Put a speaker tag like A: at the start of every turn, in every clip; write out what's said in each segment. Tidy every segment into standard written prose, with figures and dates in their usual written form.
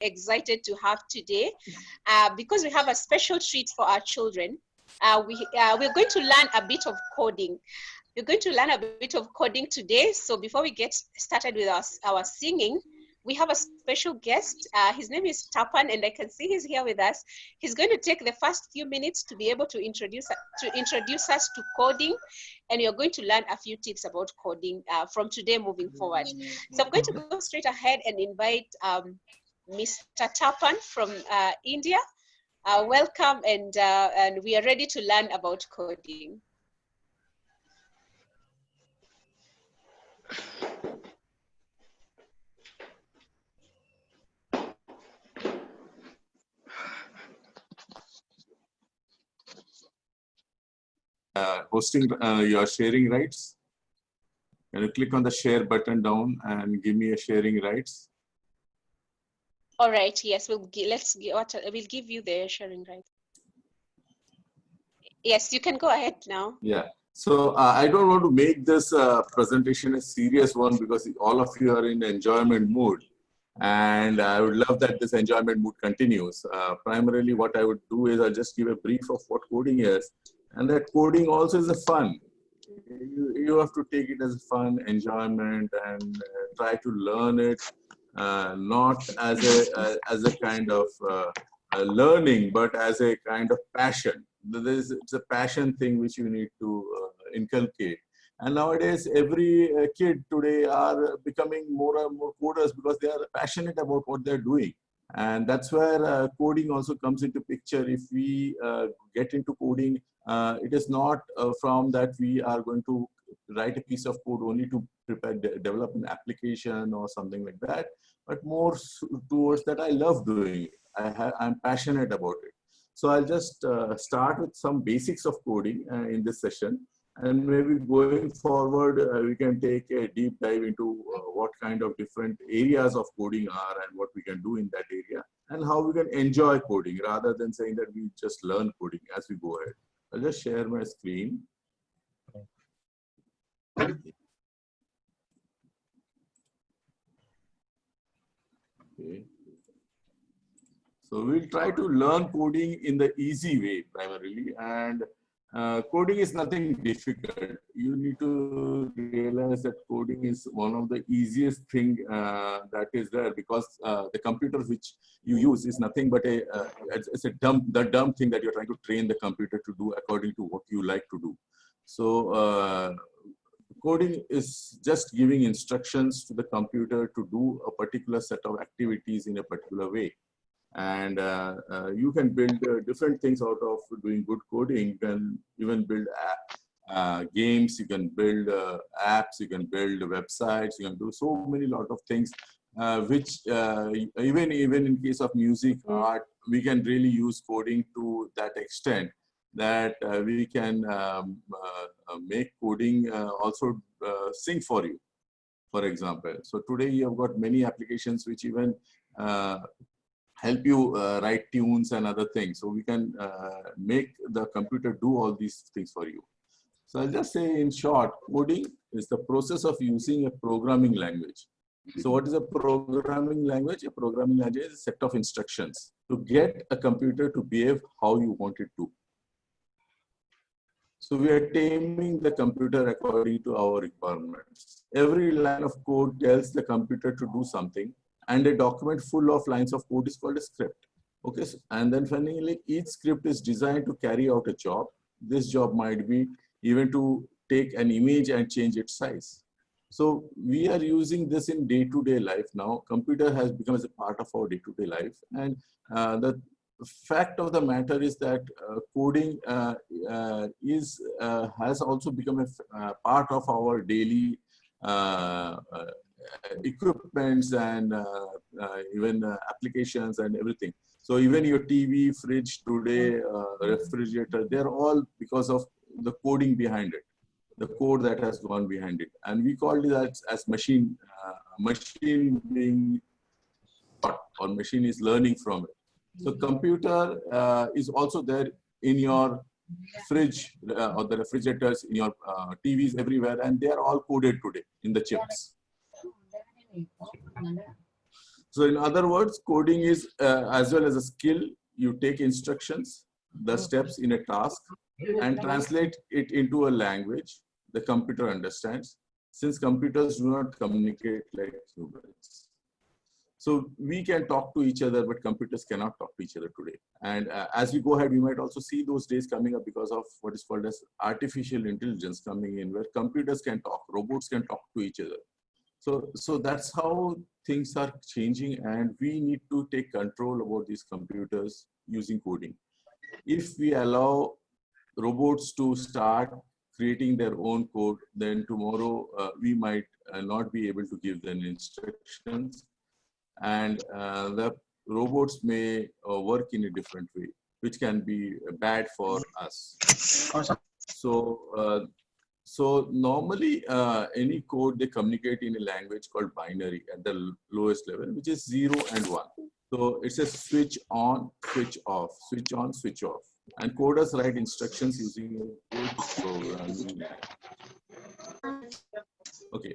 A: excited to have today because we have a special treat for our children. We're going to learn a bit of coding. We're going to learn a bit of coding today. So before we get started with our singing, we have a special guest. His name is Tapan, and I can see he's here with us. He's going to take the first few minutes to be able to introduce us to coding, and you're going to learn a few tips about coding from today moving forward. So I'm going to go straight ahead and invite Mr. Tapan from India. Welcome, and we are ready to learn about coding.
B: Hosting your sharing rights. Can you click on the share button down and give me a sharing rights?
A: All right. Yes, we'll give you the sharing rights. Yes, you can go ahead now.
B: Yeah. So I don't want to make this presentation a serious one because all of you are in enjoyment mood, and I would love that this enjoyment mood continues. Primarily, what I would do is I'll just give a brief of what coding is. And that coding also is a fun. You have to take it as fun, enjoyment, and try to learn it, not as a kind of learning, but as a kind of passion. It's a passion thing which you need to inculcate. And nowadays, every kid today are becoming more and more coders because they are passionate about what they're doing. And that's where coding also comes into picture. If we get into coding, it is not from that we are going to write a piece of code only to develop an application or something like that, but more towards that I love doing it. I'm passionate about it. So I'll just start with some basics of coding in this session. And maybe going forward, we can take a deep dive into what kind of different areas of coding are and what we can do in that area and how we can enjoy coding rather than saying that we just learn coding as we go ahead. I'll just share my screen. Okay. So we'll try to learn coding in the easy way primarily, and coding is nothing difficult. You need to realize that coding is one of the easiest thing that is there because the computer which you use is nothing but it's the dumb thing that you're trying to train the computer to do according to what you like to do. So coding is just giving instructions to the computer to do a particular set of activities in a particular way. And you can build different things out of doing good coding. You can even build games, you can build apps, you can build websites, you can do so many lot of things, which even in case of music, art, we can really use coding to that extent that we can make coding also sing for you, for example. So today you have got many applications which even help you write tunes and other things. So we can make the computer do all these things for you. So I'll just say in short, coding is the process of using a programming language. So what is a programming language? A programming language is a set of instructions to get a computer to behave how you want it to. So we are taming the computer according to our requirements. Every line of code tells the computer to do something, and a document full of lines of code is called a script. Okay, and then finally, each script is designed to carry out a job. This job might be even to take an image and change its size. So we are using this in day-to-day life now. Computer has become as a part of our day-to-day life. And the fact of the matter is that coding has also become a part of our daily equipments and even applications and everything. So even your TV, fridge today, refrigerator, they're all because of the coding behind it, the code that has gone behind it. And we call it as machine being taught, or machine is learning from it. So computer is also there in your fridge or the refrigerators, in your TVs everywhere, and they are all coded today in the chips. So in other words, coding is as well as a skill. You take instructions, the steps in a task, and translate it into a language the computer understands, since computers do not communicate like humans. So we can talk to each other, but computers cannot talk to each other today. And as we go ahead, we might also see those days coming up because of what is called as artificial intelligence coming in, where computers can talk, robots can talk to each other. So that's how things are changing, and we need to take control over these computers using coding. If we allow robots to start creating their own code, then tomorrow we might not be able to give them instructions, and the robots may work in a different way, which can be bad for us. So normally any code, they communicate in a language called binary at the lowest level, which is 0 and 1. So it says switch on, switch off, switch on, switch off. And coders write instructions using a code programming. Okay.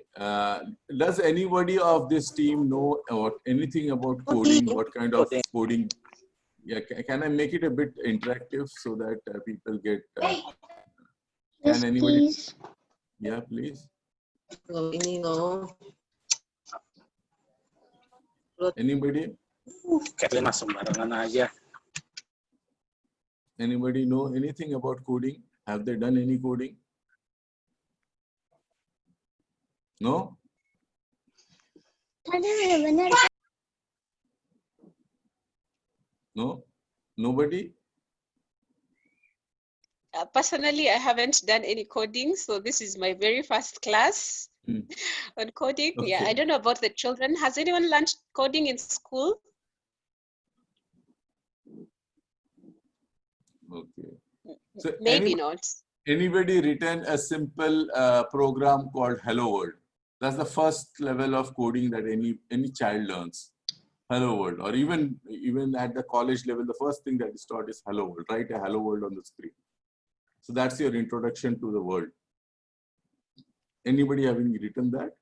B: Does anybody of this team know about anything about coding? What kind of coding? Yeah, can I make it a bit interactive so that people get?
C: Yes,
B: can anybody?
C: please.
B: Yeah, please. Anybody? Anybody know anything about coding? Have they done any coding? No? No? Nobody?
A: Personally, I haven't done any coding, so this is my very first class on coding.
B: Okay.
A: Yeah, I don't know about the children. Has anyone learned coding in school?
B: Okay. So
A: Maybe not.
B: Anybody written a simple program called Hello World? That's the first level of coding that any child learns. Hello World, or even at the college level, the first thing that is taught is Hello World. Write a Hello World on the screen. So that's your introduction to the world. Anybody having written that?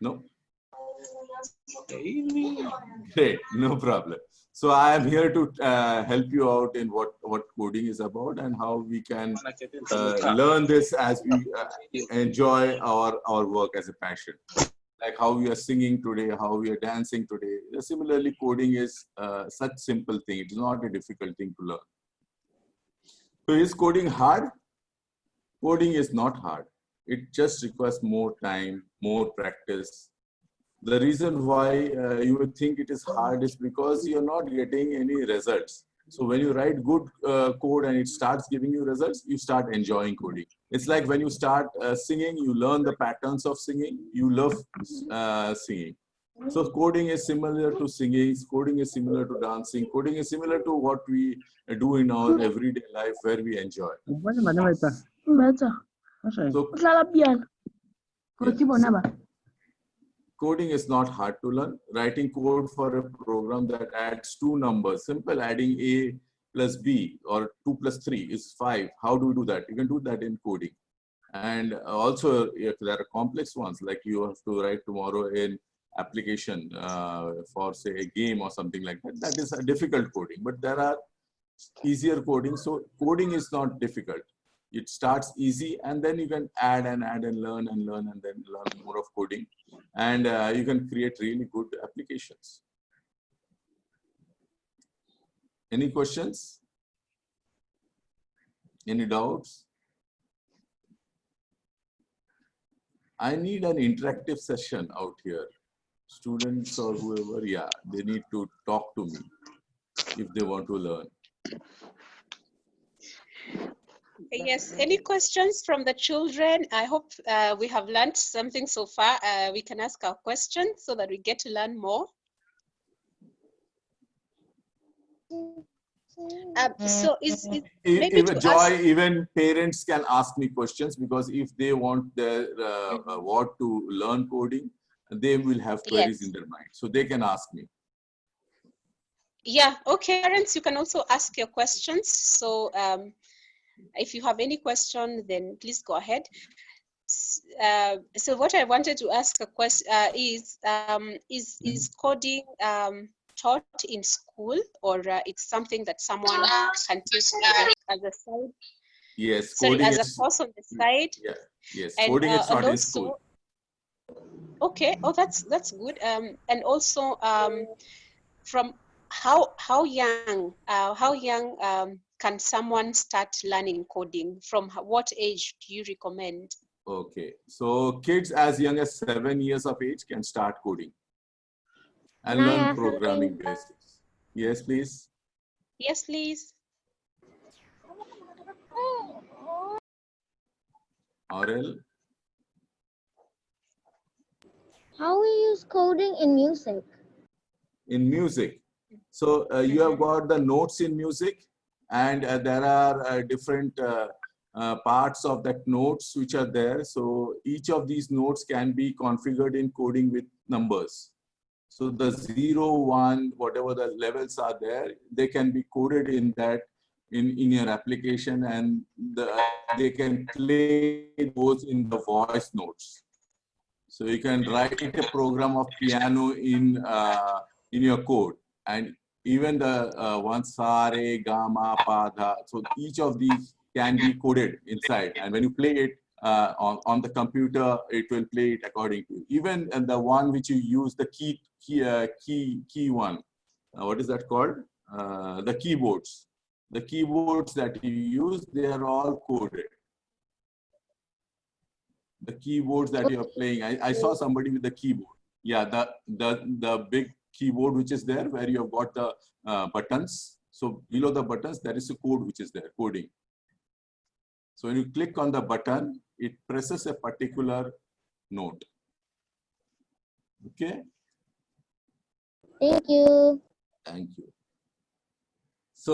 B: No? Great, no problem. So I am here to help you out in what coding is about and how we can learn this as we enjoy our work as a passion. Like how we are singing today, how we are dancing today. Similarly, coding is such simple thing. It is not a difficult thing to learn. So is coding hard? Coding is not hard. It just requires more time, more practice. The reason why you would think it is hard is because you're not getting any results. So when you write good code and it starts giving you results, you start enjoying coding. It's like when you start singing, you learn the patterns of singing, you love singing. So coding is similar to singing, coding is similar to dancing, coding is similar to what we do in our everyday life where we enjoy. So, coding is not hard to learn. Writing code for a program that adds 2 numbers, simple, adding A plus B or 2 plus 3 is 5. How do we do that? You can do that in coding. And also, if there are complex ones, like you have to write tomorrow an application for, say, a game or something like that, that is a difficult coding. But there are easier coding. So coding is not difficult. It starts easy, and then you can add and learn and learn and then learn more of coding. And you can create really good applications. Any questions? Any doubts? I need an interactive session out here. Students or whoever, yeah, they need to talk to me if they want to learn.
A: Yes, any questions from the children? I hope we have learned something so far. We can ask our questions so that we get to learn more. So
B: even Joy, even parents can ask me questions, because if they want their what to learn coding, they will have queries in their mind, so they can ask me.
A: Yeah, okay, parents, you can also ask your questions. So if you have any question, then please go ahead. So what I wanted to ask a question is coding taught in school, or it's something that someone can take as a side?
B: Yes,
A: Sorry,
B: coding
A: as a
B: is,
A: course on the side,
B: yeah, yes,
A: and
B: coding is
A: and
B: taught in school.
A: also, okay, oh, that's good. And also, from how young can someone start learning coding? From what age do you recommend?
B: Okay, so kids as young as 7 years of age can start coding and
C: Can I
B: learn
C: ask
B: programming
C: something?
B: basics. Yes, please.
A: Yes, please.
B: Aurel,
C: How we use coding in music?
B: in music. So you have got the notes in music, and there are different parts of that notes which are there. So each of these notes can be configured in coding with numbers. So the 0, 1, whatever the levels are there, they can be coded in that in your application, and they can play those in the voice notes. So you can write a program of piano in your code, and even the one sa re ga ma pa dha. So each of these can be coded inside, and when you play it on the computer, it will play it according to even the one which you use the key one. What is that called? The keyboards. The keyboards that you use, they are all coded. The keyboards that you're playing. I saw somebody with the keyboard. Yeah, the big keyboard which is there where you have got the buttons. So below the buttons, there is a code which is there, coding. So when you click on the button, it presses a particular note. Okay?
C: Thank you.
B: Thank you. So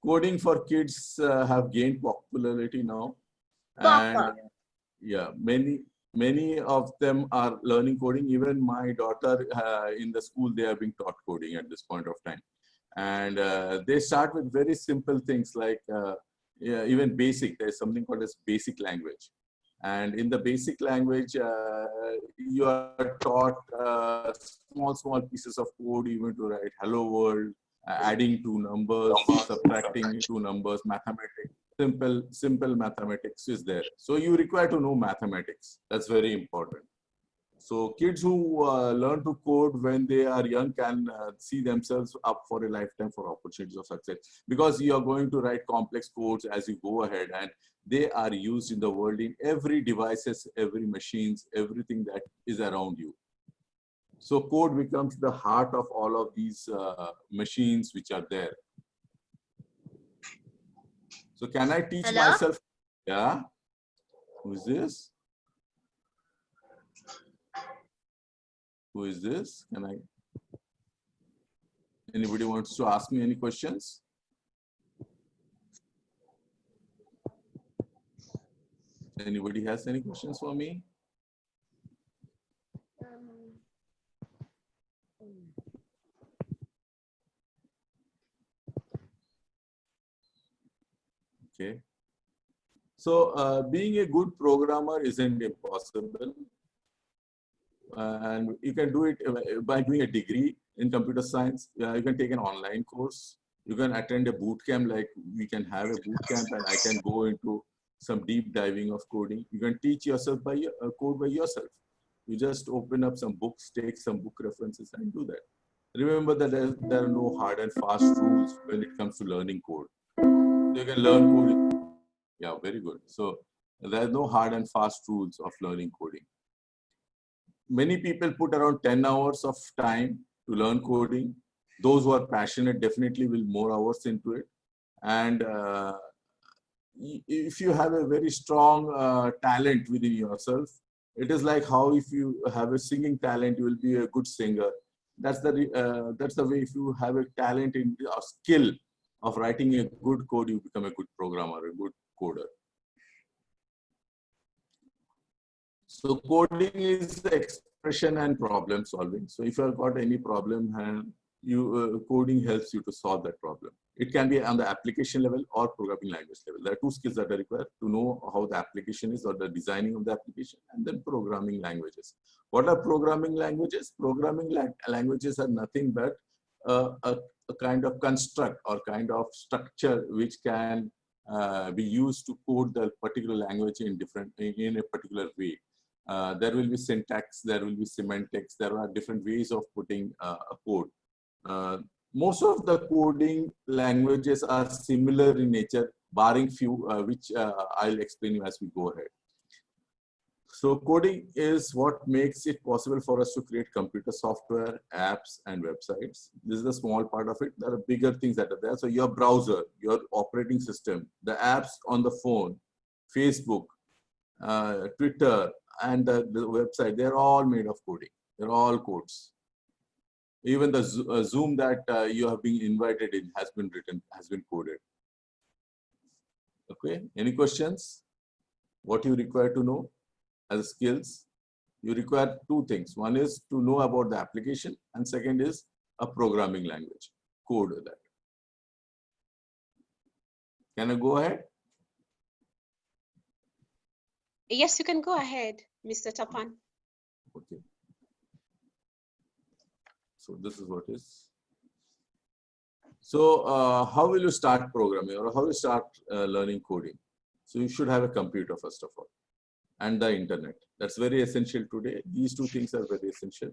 B: coding for kids have gained popularity now. And yeah, many of them are learning coding. Even my daughter in the school, they are being taught coding at this point of time. And they start with very simple things like yeah, even basic. There's something called as basic language. And in the basic language, you are taught small pieces of code, even to write hello world, adding two numbers, subtracting two numbers, mathematics. Simple mathematics is there. So you require to know mathematics. That's very important. So kids who learn to code when they are young can see themselves up for a lifetime for opportunities of success, because you are going to write complex codes as you go ahead, and they are used in the world in every devices, every machines, everything that is around you. So code becomes the heart of all of these machines which are there. So can I teach myself? Yeah. Who is this? Who is this? Can I? Anybody wants to ask me any questions? Anybody has any questions for me? Okay. So being a good programmer isn't impossible. And you can do it by doing a degree in computer science. You can take an online course. You can attend a boot camp, like we can have a boot camp, and I can go into some deep diving of coding. You can teach yourself by code by yourself. You just open up some books, take some book references, and do that. Remember that there are no hard and fast rules when it comes to learning code. You can learn code. Yeah, very good. So there are no hard and fast rules of learning coding. Many people put around 10 hours of time to learn coding. Those who are passionate definitely will more hours into it. And if you have a very strong talent within yourself, it is like how if you have a singing talent, you will be a good singer. That's the way. If you have a talent in a skill of writing a good code, you become a good programmer, a good coder. So coding is expression and problem solving. So if you have got any problem, and coding helps you to solve that problem. It can be on the application level or programming language level. There are two skills that are required to know how the application is or the designing of the application, and then programming languages. What are programming languages? Programming languages are nothing but a kind of construct or kind of structure which can be used to code the particular language in a particular way. There will be syntax, there will be semantics, there are different ways of putting a code. Most of the coding languages are similar in nature, barring few, which I'll explain you as we go ahead. So coding is what makes it possible for us to create computer software, apps, and websites. This is a small part of it. There are bigger things that are there. So your browser, your operating system, the apps on the phone, Facebook, Twitter, and the website, they're all made of coding. They're all codes. Even the Zoom that you have been invited in has been written, has been coded. Okay, any questions? What you require to know as skills? You require two things. One is to know about the application, and second is a programming language, code that. Can I go ahead?
A: Yes, you can go ahead, Mr. Tapan.
B: Okay. So this is what is. So how will you start programming, or how will you start learning coding? So you should have a computer first of all, and the internet. That's very essential today. These two things are very essential.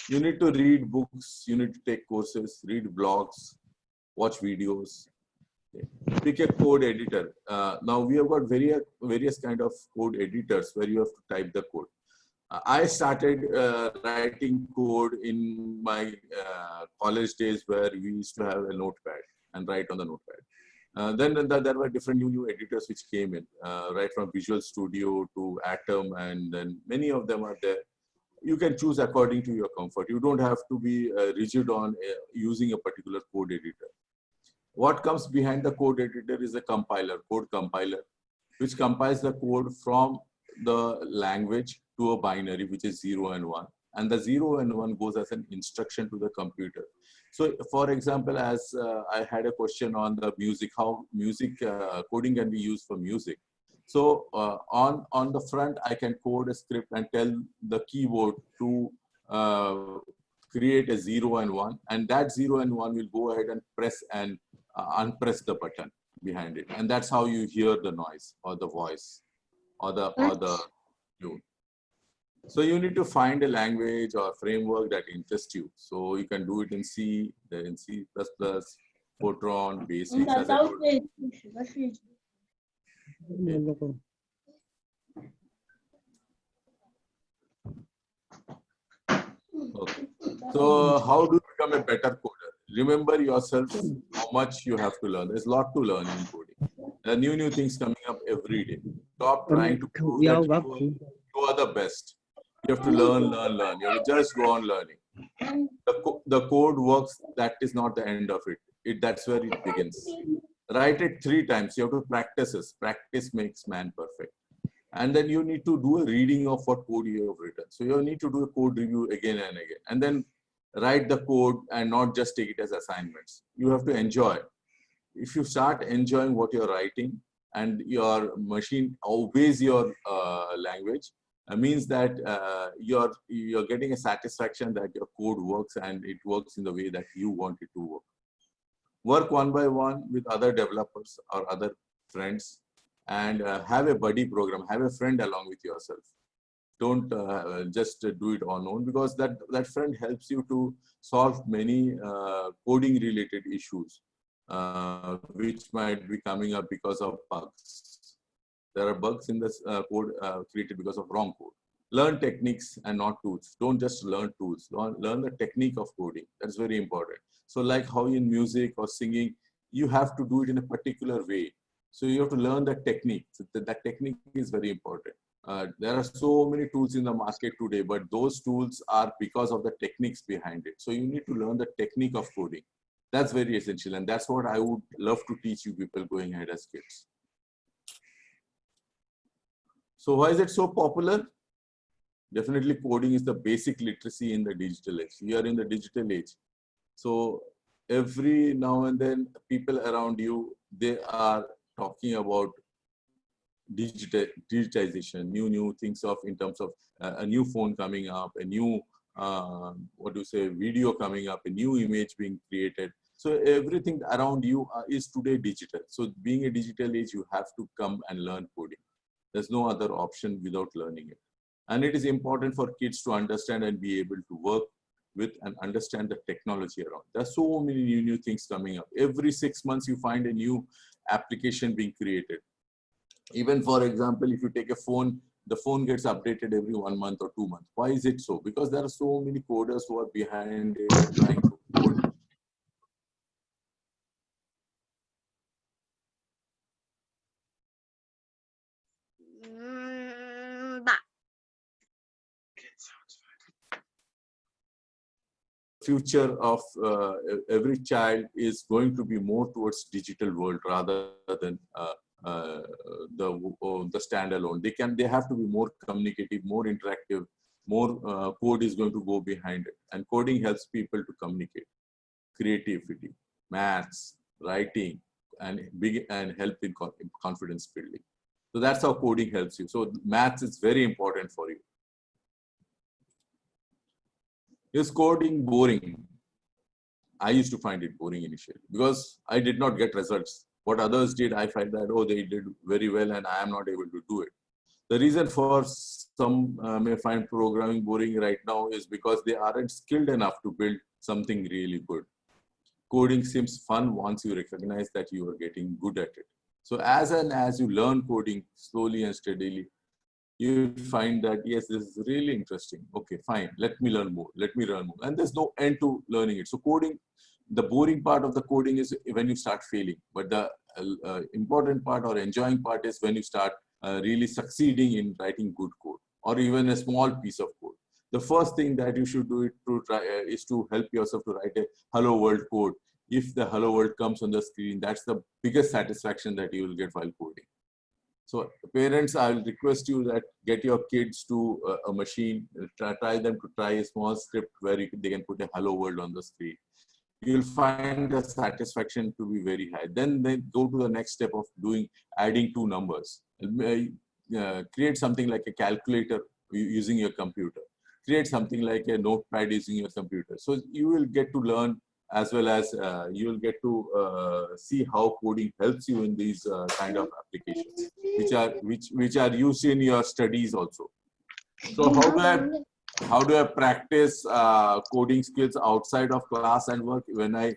B: You need to read books, you need to take courses, read blogs, watch videos. Okay. Pick a code editor. Now we have got various kind of code editors where you have to type the code. I started writing code in my college days, where we used to have a notepad and write on the notepad. Then there were different new editors which came in, right from Visual Studio to Atom, and then many of them are there. You can choose according to your comfort. You don't have to be rigid on using a particular code editor. What comes behind the code editor is a compiler, code compiler, which compiles the code from the language to a binary, which is 0 and 1. And the 0 and 1 goes as an instruction to the computer. So for example, as I had a question on the music, how music coding can be used for music. So on the front, I can code a script and tell the keyboard to create a 0 and 1. And that 0 and 1 will go ahead and press and unpress the button behind it. And that's how you hear the noise or the voice or the tune. So you need to find a language or framework that interests you. So you can do it in C, then in C++, Fortran, Basic. As I told you. Okay. So how do you become a better coder? Remember yourself how much you have to learn. There's a lot to learn in coding. There are new things coming up every day. Stop trying to prove that you are the best. You have to learn. You have to just go on learning. The code works. That is not the end of it. That's where it begins. Write it 3 times. You have to practice this. Practice makes man perfect. And then you need to do a reading of what code you have written. So you need to do a code review again and again. And then write the code and not just take it as assignments. You have to enjoy. If you start enjoying what you're writing and your machine obeys your language, means that you're getting a satisfaction that your code works and it works in the way that you want it to work. Work one by one with other developers or other friends, and have a buddy program, have a friend along with yourself. Don't just do it on own, because that friend helps you to solve many coding related issues which might be coming up because of bugs. There are bugs in this code created because of wrong code. Learn techniques and not tools. Don't just learn tools. Learn the technique of coding. That's very important. So like how in music or singing, you have to do it in a particular way. So you have to learn the technique. So that technique is very important. There are so many tools in the market today, but those tools are because of the techniques behind it. So you need to learn the technique of coding. That's very essential. And that's what I would love to teach you people going ahead as kids. So why is it so popular? Definitely coding is the basic literacy in the digital age. We are in the digital age. So every now and then people around you, they are talking about digitization, new things of in terms of a new phone coming up, a new what do you say, video coming up, a new image being created. So everything around you is today digital. So being a digital age, you have to come and learn coding. There's no other option without learning it. And it is important for kids to understand and be able to work with and understand the technology around. There's so many new things coming up. Every 6 months, you find a new application being created. Even for example, if you take a phone, the phone gets updated every 1 month or 2 months. Why is it so? Because there are so many coders who are behind it trying to code. Future of every child is going to be more towards digital world rather than the standalone. They have to be more communicative, more interactive, more code is going to go behind it. And coding helps people to communicate, creativity, maths, writing, and help in confidence building. So that's how coding helps you. So maths is very important for you. Is coding boring? I used to find it boring initially because I did not get results. What others did, I find that, oh, they did very well and I am not able to do it. The reason for some may find programming boring right now is because they aren't skilled enough to build something really good. Coding seems fun once you recognize that you are getting good at it. So as you learn coding slowly and steadily, you find that, yes, this is really interesting. Okay, fine. Let me learn more. Let me learn more. And there's no end to learning it. So coding, the boring part of the coding is when you start failing. But the important part or enjoying part is when you start really succeeding in writing good code or even a small piece of code. The first thing that you should do is to help yourself to write a hello world code. If the hello world comes on the screen, that's the biggest satisfaction that you will get while coding. So parents, I will request you that get your kids to a machine, try them to try a small script where they can put a hello world on the screen. You'll find the satisfaction to be very high. Then they go to the next step of adding two numbers. Create something like a calculator using your computer. Create something like a notepad using your computer. So you will get to learn, as well as you will get to see how coding helps you in these kind of applications, which are used in your studies also. So how do I practice coding skills outside of class and work when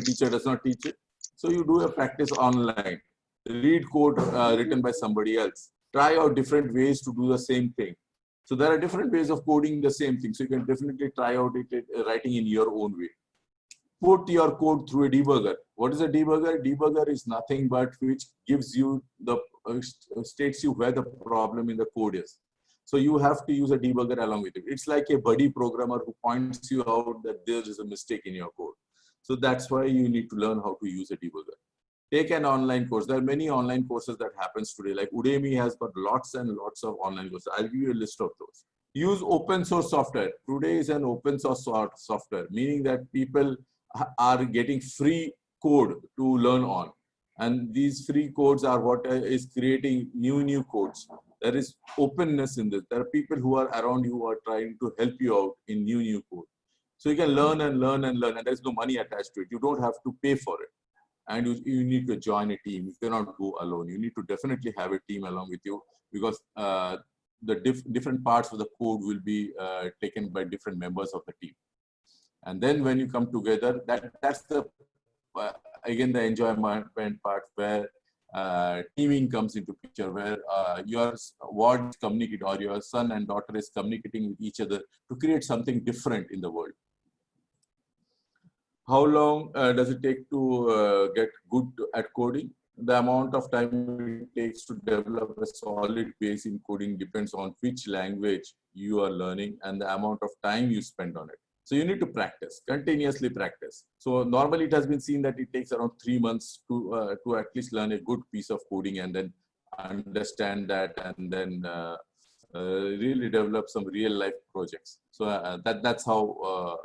B: teacher does not teach it? So you do a practice online. Read code written by somebody else. Try out different ways to do the same thing. So there are different ways of coding the same thing. So you can definitely try out writing in your own way. Put your code through a debugger. What is a debugger? Debugger is nothing but which gives you states you where the problem in the code is. So you have to use a debugger along with it. It's like a buddy programmer who points you out that there is a mistake in your code. So that's why you need to learn how to use a debugger. Take an online course. There are many online courses that happens today. Like Udemy has got lots and lots of online courses. I'll give you a list of those. Use open source software. Today is an open source software, meaning that people are getting free code to learn on. And these free codes are what is creating new codes. There is openness in this. There are people who are around you who are trying to help you out in new code. So you can learn and learn and learn, and there's no money attached to it. You don't have to pay for it. And you need to join a team. You cannot go alone. You need to definitely have a team along with you, because the different parts of the code will be taken by different members of the team. And then when you come together, that's the again the enjoyment part, where teaming comes into picture, where your ward is communicating, or your son and daughter is communicating with each other to create something different in the world. How long does it take to get good at coding? The amount of time it takes to develop a solid base in coding depends on which language you are learning and the amount of time you spend on it. So you need to practice, continuously practice. So normally it has been seen that it takes around 3 months to at least learn a good piece of coding and then understand that, and then really develop some real life projects. So that's how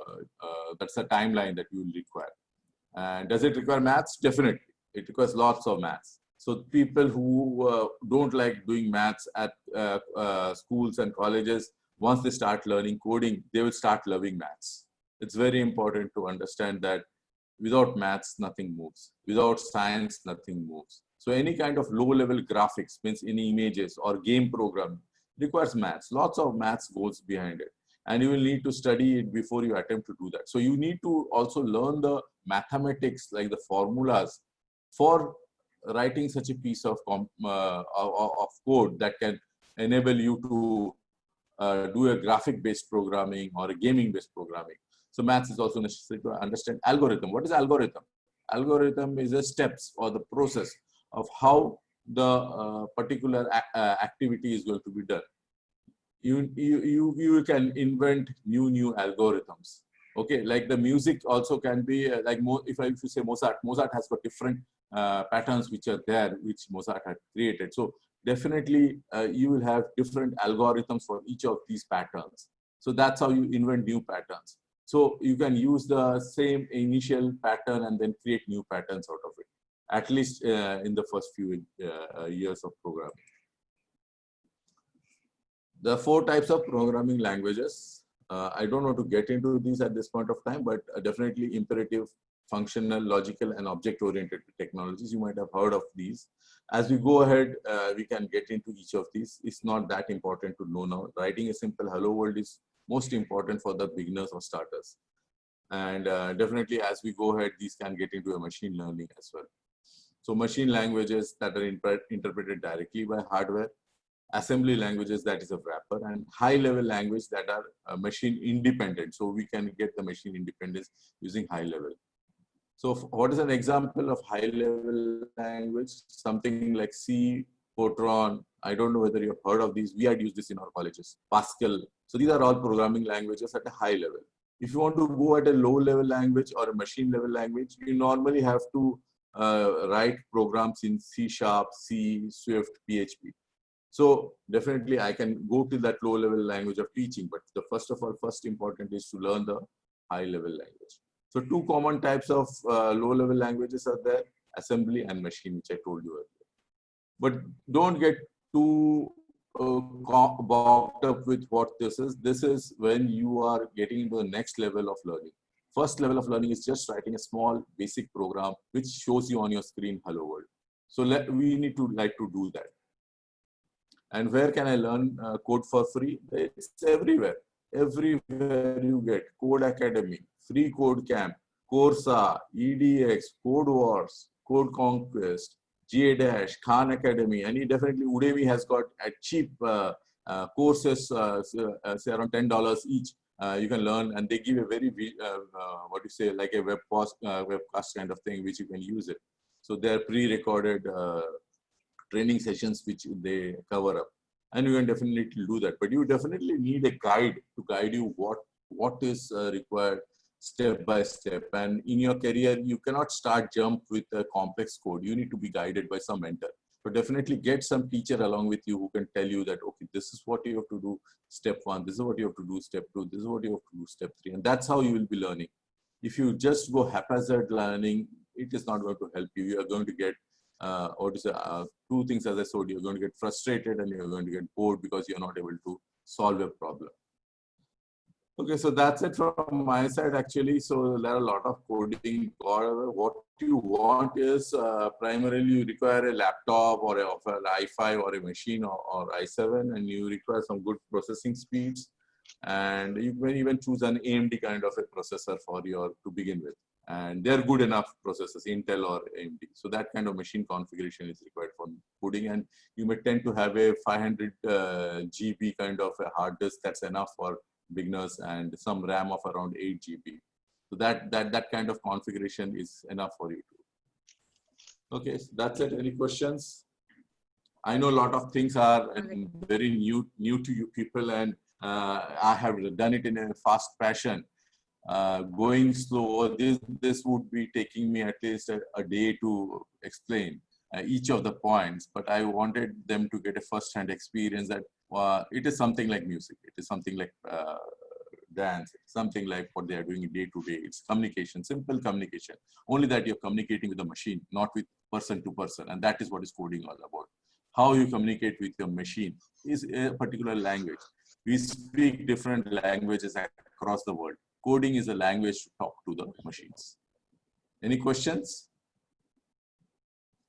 B: that's the timeline that you will require. And does it require maths? Definitely. It requires lots of maths. So people who don't like doing maths at schools and colleges, once they start learning coding, they will start loving maths. It's very important to understand that without maths, nothing moves. Without science, nothing moves. So any kind of low-level graphics, means any images or game program, requires maths. Lots of maths goes behind it. And you will need to study it before you attempt to do that. So you need to also learn the mathematics, like the formulas, for writing such a piece of code that can enable you to do a graphic-based programming or a gaming-based programming. So maths is also necessary to understand algorithm. What is algorithm? Algorithm is the steps or the process of how the particular activity is going to be done. You can invent new algorithms. Okay, like the music also can be like if you say Mozart has got different patterns which are there, which Mozart had created. So definitely you will have different algorithms for each of these patterns. So that's how you invent new patterns. So you can use the same initial pattern and then create new patterns out of it, at least in the first few years of programming. There are 4 types of programming languages. I don't want to get into these at this point of time, but definitely imperative, functional, logical, and object-oriented technologies. You might have heard of these. As we go ahead, we can get into each of these. It's not that important to know now. Writing a simple hello world is most important for the beginners or starters. And definitely as we go ahead, these can get into a machine learning as well. So machine languages that are interpreted directly by hardware, assembly languages that is a wrapper, and high level language that are machine independent. So we can get the machine independence using high level. So what is an example of high level language? Something like C, Fortran. I don't know whether you've heard of these. We had used this in our colleges. Pascal. So these are all programming languages at a high level. If you want to go at a low level language or a machine level language, you normally have to write programs in C#, C, Swift, PHP. So definitely I can go to that low level language of teaching, but the first important is to learn the high level language. So 2 common types of low level languages are there, assembly and machine, which I told you earlier. But don't get too bogged up with what this is. This is when you are getting into the next level of learning. First level of learning is just writing a small basic program which shows you on your screen hello world. So we need to like to do that. And where can I learn code for free? It's everywhere. Everywhere you get Code Academy, Free Code Camp, Corsa, EDX, Code Wars, Code Conquest, GA-, Khan Academy, and definitely Udemy has got cheap courses, say around $10 each. You can learn, and they give a very what you say, like a webcast kind of thing, which you can use it. So they are pre-recorded training sessions which they cover up, and you can definitely do that. But you definitely need a guide to guide you what is required step by step. And in your career, you cannot jump with a complex code. You need to be guided by some mentor. So definitely get some teacher along with you who can tell you that, okay, this is what you have to do step 1, this is what you have to do step 2, this is what you have to do step 3, and that's how you will be learning. If you just go haphazard learning, it is not going to help you. You are going to get 2 things, as I told you, you're going to get frustrated and you're going to get bored because you're not able to solve a problem. Okay, so that's it from my side actually. So there are a lot of coding. What you want is primarily you require a laptop or an i5 or a machine or i7, and you require some good processing speeds. And you can even choose an AMD kind of a processor for to begin with. And they're good enough processors, Intel or AMD. So that kind of machine configuration is required for coding. And you may tend to have a 500 GB kind of a hard disk that's enough for beginners, and some RAM of around 8 GB. So that kind of configuration is enough for you to. Okay, so that's it. Any questions? I know a lot of things are very new to you people, and I have done it in a fast fashion. Going slow, this would be taking me at least a day to explain each of the points, but I wanted them to get a first-hand experience that it is something like music. It is something like dance, something like what they are doing day to day. It's communication, simple communication. Only that you're communicating with the machine, not with person to person. And that is what is coding all about. How you communicate with your machine is a particular language. We speak different languages across the world. Coding is a language to talk to the machines. Any questions?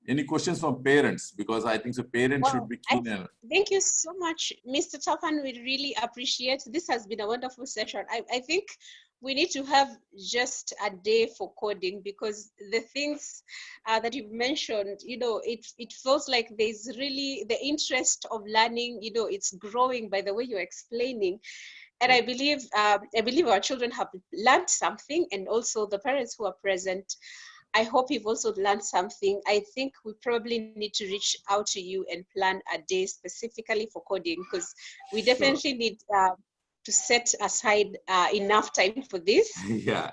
B: Any questions from parents? Because I think the parents should be keen.
A: Thank you so much, Mr. Topan. We really appreciate this. Has been a wonderful session. I think we need to have just a day for coding, because the things that you've mentioned, you know, it feels like there's really the interest of learning, you know, it's growing by the way you're explaining. And I believe our children have learned something, and also the parents who are present, I hope you've also learned something. I think we probably need to reach out to you and plan a day specifically for coding, because we definitely need to set aside enough time for this.
B: Yeah.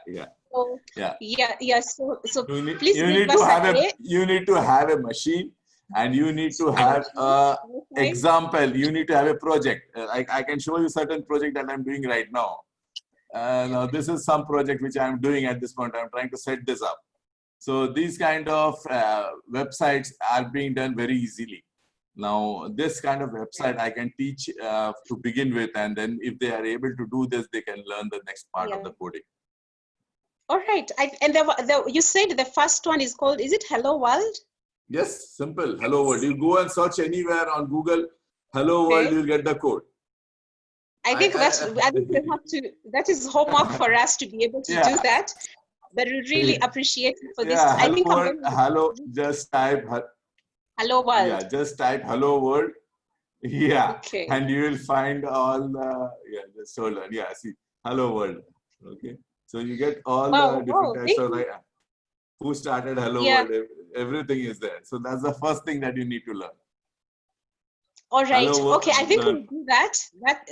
A: So, yeah. So please
B: you need to have a machine, and you need to have an example. You need to have a project. I can show you certain project that I'm doing right now. Now this is some project which I'm doing at this point. I'm trying to set this up. So these kind of websites are being done very easily. Now, this kind of website I can teach to begin with, and then if they are able to do this, they can learn the next part of the coding.
A: All right. And you said the first one is called, is it Hello World?
B: Yes, simple. Hello World. You go and search anywhere on Google, Hello World, you'll get the code.
A: I think we have to, that is homework for us to be able to do that. But we really appreciate it for this. I think
B: just type
A: Hello World.
B: Yeah, just type Hello World. Yeah.
A: Okay.
B: And you will find all just hold on. Yeah, see, Hello World. Okay. So you get all the different types of who started Hello World. Everything is there. So that's the first thing that you need to learn.
A: All right. Okay, I think we'll do that.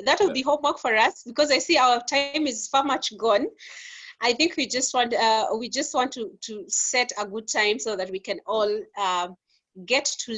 A: That will be homework for us, because I see our time is far much gone. I think we just want to set a good time so that we can all get to